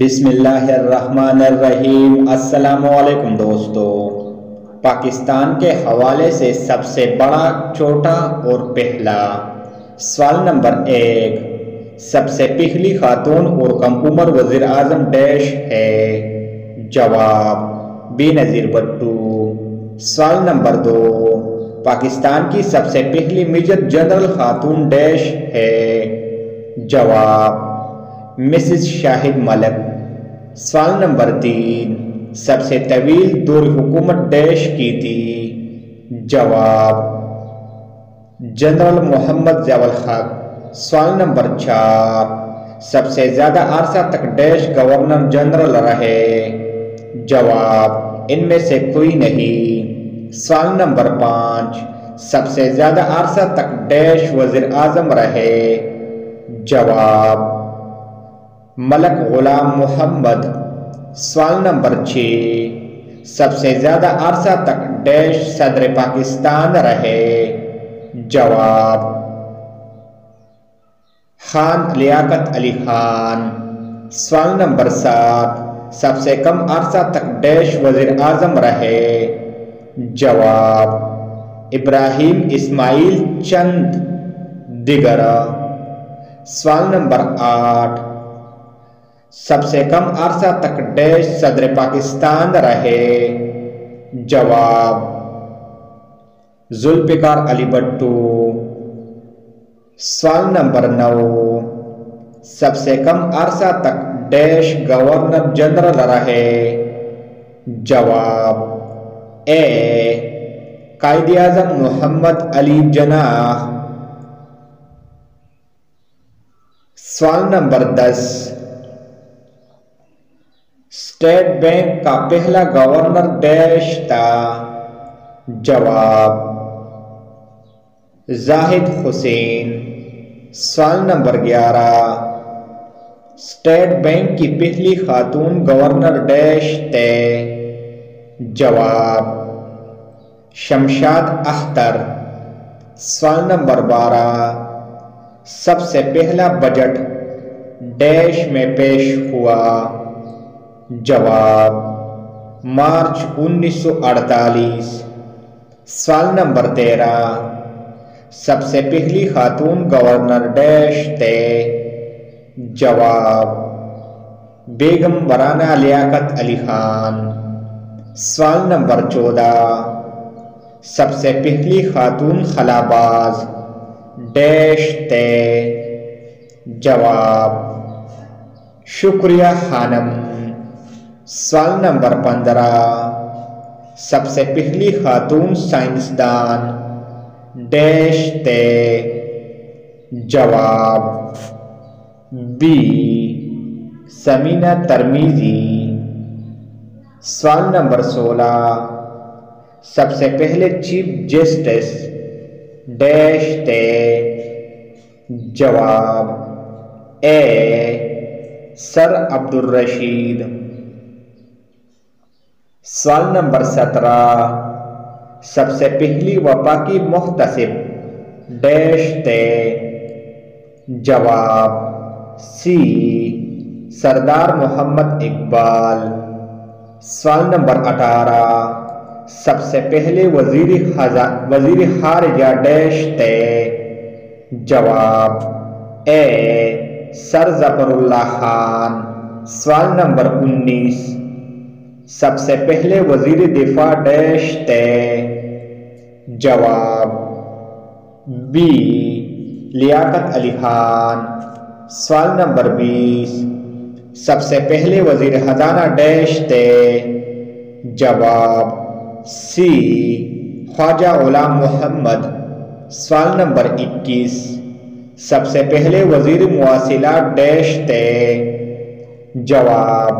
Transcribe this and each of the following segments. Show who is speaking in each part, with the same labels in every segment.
Speaker 1: بسم اللہ الرحمن الرحیم۔ السلام علیکم دوستو۔ پاکستان کے حوالے سے سب سے بڑا، چھوٹا اور پہلا۔ سوال نمبر 1، سب سے پہلی خاتون اور کم عمر وزیر اعظم ڈیش ہے؟ جواب: بے نظیر بھٹو۔ سوال نمبر 2، پاکستان کی سب سے پہلی میجر جنرل خاتون ڈیش ہے؟ جواب: مسز شاہد ملک۔ سوال نمبر 3، سب سے طویل دور حکومت ڈیش کی تھی؟ جواب: جنرل محمد ضیاء الحق۔ سوال نمبر 4، سب سے زیادہ عرصہ تک ڈیش گورنر جنرل رہے؟ جواب: ان میں سے کوئی نہیں۔ سوال نمبر 5، سب سے زیادہ عرصہ تک ڈیش وزیر اعظم رہے؟ جواب: ملک غلام محمد۔ سوال نمبر 6، سب سے زیادہ عرصہ تک ڈیش صدر پاکستان رہے؟ جواب: خان لیاقت علی خان۔ سوال نمبر 7، سب سے کم عرصہ تک ڈیش وزیر اعظم رہے؟ جواب: ابراہیم اسماعیل چند دیگر۔ سوال نمبر 8، سب سے کم عرصہ تک ڈیش صدر پاکستان رہے؟ جواب: ذوالفقار علی بھٹو۔ سوال نمبر 9، سب سے کم عرصہ تک ڈیش گورنر جنرل رہے؟ جواب: اے قائد اعظم محمد علی جناح۔ سوال نمبر 10، اسٹیٹ بینک کا پہلا گورنر ڈیش تھا؟ جواب: زاہد حسین۔ سوال نمبر 11، اسٹیٹ بینک کی پہلی خاتون گورنر ڈیش تھے؟ جواب: شمشاد اختر۔ سوال نمبر 12، سب سے پہلا بجٹ ڈیش میں پیش ہوا؟ جواب: مارچ 1948۔ سوال نمبر 13، سب سے پہلی خاتون گورنر ڈیش تھے؟ جواب: بیگم برانا لیاقت علی خان۔ سوال نمبر 14، سب سے پہلی خاتون خلاباز ڈیش تھے؟ جواب: شکریہ خانم۔ سوال نمبر 15، سب سے پہلی خاتون سائنسدان ڈیش تھے؟ جواب: بی ثمینہ ترمیزی۔ سوال نمبر 16، سب سے پہلے چیف جسٹس ڈیش تھے؟ جواب: اے سر عبدالرشید۔ سوال نمبر 17، سب سے پہلی وفاقی محتسب ڈیش تھے؟ جواب: سی سردار محمد اقبال۔ سوال نمبر 18، سب سے پہلے وزیر خارجہ ڈیش تھے؟ جواب: اے سر ظفر اللہ خان۔ سوال نمبر 19، سب سے پہلے وزیر دفاع ڈیش تھے؟ جواب: بی لیاقت علی خان۔ سوال نمبر 20، سب سے پہلے وزیر خزانہ ڈیش تھے؟ جواب: سی خواجہ غلام محمد۔ سوال نمبر 21، سب سے پہلے وزیر مواصلات ڈیش تھے؟ جواب: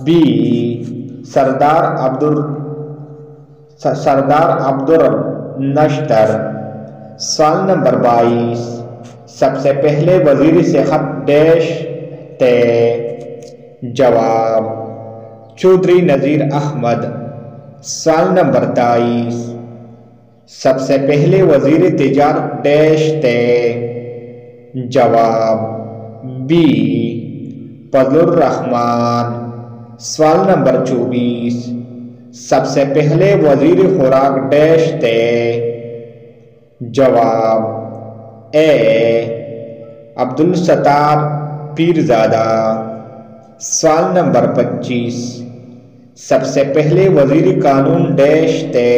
Speaker 1: بی سردار عبدالنشتر۔ سوال نمبر 22، سب سے پہلے وزیر صحت ڈیش تھے؟ جواب: چودھری نذیر احمد۔ سوال نمبر 23، سب سے پہلے وزیر تجارت ڈیش تھے؟ جواب: بی فضل الرحمان۔ سوال نمبر 24، سب سے پہلے وزیر خوراک ڈیش تھے؟ جواب اے عبدالستار پیرزادہ۔ سوال نمبر 25، سب سے پہلے وزیر قانون ڈیش تھے؟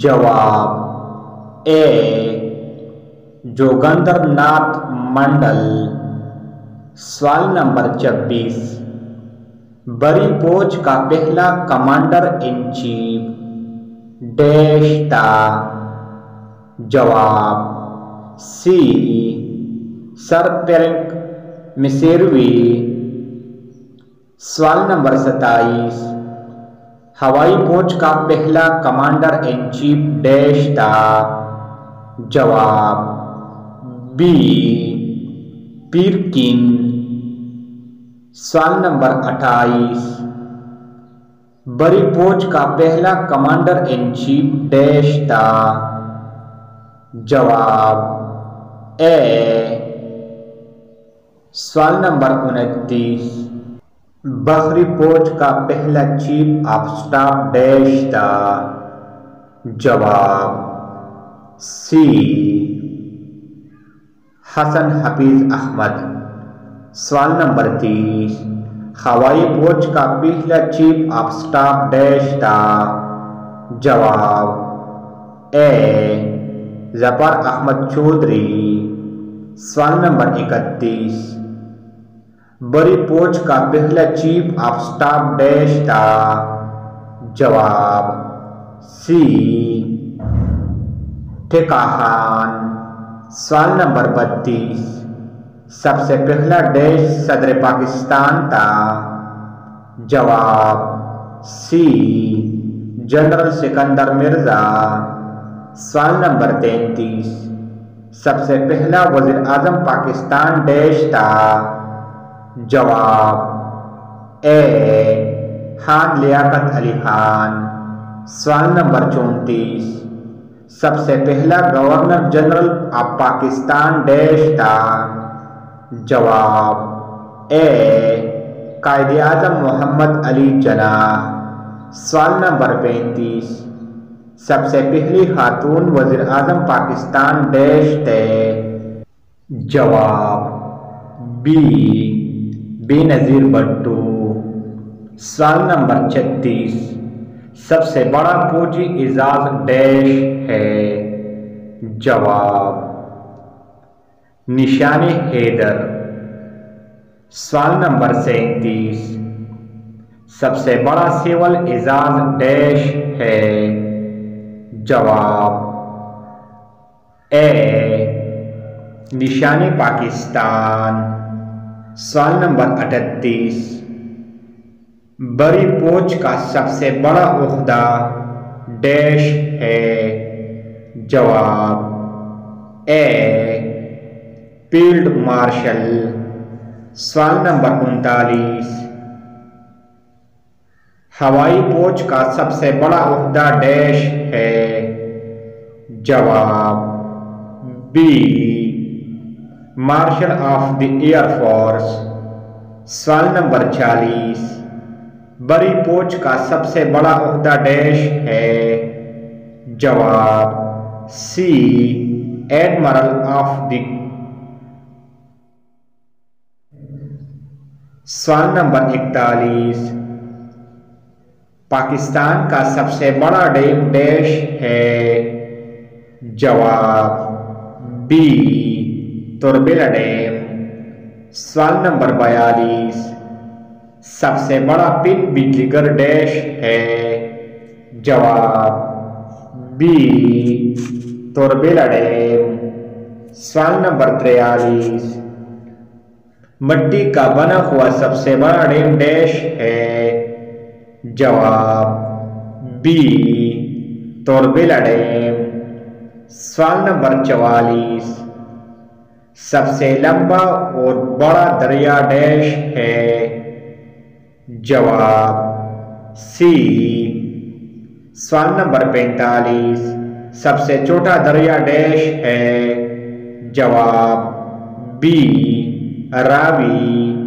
Speaker 1: جواب اے جوگندر ناتھ منڈل۔ سوال نمبر 26، بڑی فوج کا پہلا کمانڈر ان چیف ڈیش تھا؟ جواب سی سر فرینک میسروی۔ سوال نمبر 27، ہوائی فوج کا پہلا کمانڈر ان چیف ڈیش تھا؟ جواب بی پیرکن۔ سوال نمبر 28، بڑی فوج کا پہلا کمانڈر ان چیف ڈیش تھا؟ جواب اے۔ سوال نمبر 29، بحری فوج کا پہلا چیف آف سٹاف ڈیش تھا؟ جواب سی حسن حفیظ احمد۔ سوال نمبر 30، ہوائی فوج کا پہلا چیف آف سٹاف ڈیش تھا؟ جواب اے ظفر احمد چودھری۔ سوال نمبر 31، بڑی فوج کا پہلا چیف آف سٹاف ڈیش تھا؟ جواب سی ٹھیکہ خان۔ سوال نمبر 32، سب سے پہلا ڈیش صدر پاکستان تھا؟ جواب سی جنرل سکندر مرزا۔ سوال نمبر 33، سب سے پہلا وزیر اعظم پاکستان ڈیش تھا؟ جواب اے خان لیاقت علی خان۔ سوال نمبر 34، سب سے پہلا governor general of Pakistan dash تھا؟ جواب اے قائد اعظم محمد علی جناح۔ سوال نمبر 35، سب سے پہلی خاتون وزیر اعظم پاکستان ڈیش تھے؟ جواب بی بے نظیر بھٹو۔ سوال نمبر 36، سب سے بڑا فوجی اعزاز ڈیش ہے؟ جواب نشان حیدر۔ سوال نمبر 37، سب سے بڑا سول اعزاز ڈیش ہے؟ جواب اے نشان پاکستان۔ سوال نمبر 38، بڑی فوج کا سب سے بڑا عہدہ ڈیش ہے؟ جواب اے فیلڈ مارشل۔ سوال نمبر 39، ہوائی فوج کا سب سے بڑا عہدہ ڈیش ہے؟ جواب B marshal of the air force. سوال نمبر 40، بڑی فوج کا سب سے بڑا عہدہ ڈیش ہے؟ جواب سی ایڈمرل آف دی۔ سوال نمبر 41، پاکستان کا سب سے بڑا ڈیم ڈیش ہے؟ جواب بی تربیلا ڈیم۔ سوال نمبر 42، سب سے بڑا پن بجلی گھر ڈیش ہے؟ جواب بی تربیلا ڈیم۔ سوال نمبر 43، مٹی کا بنا ہوا سب سے بڑا ڈیم ڈیش ہے؟ جواب بی تربیلا ڈیم۔ سوال نمبر 44، سب سے لمبا اور بڑا دریا ڈیش ہے؟ جواب سی۔ سوال نمبر 45، سب سے چھوٹا دریا ڈیش ہے؟ جواب بی راوی۔